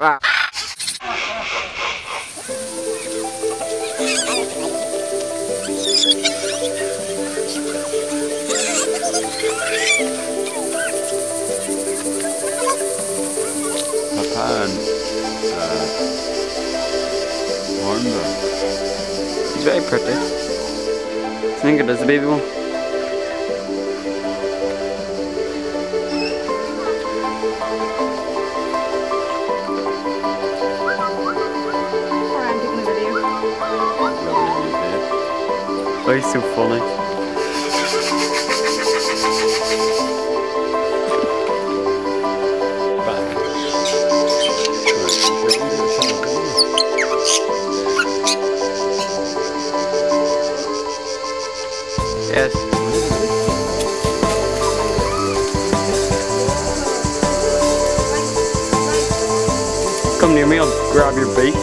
Ah. Papa and hornbill. He's very pretty. I think it is a baby one. Oh, he's so funny. Yes. Come near me, I'll grab your beak.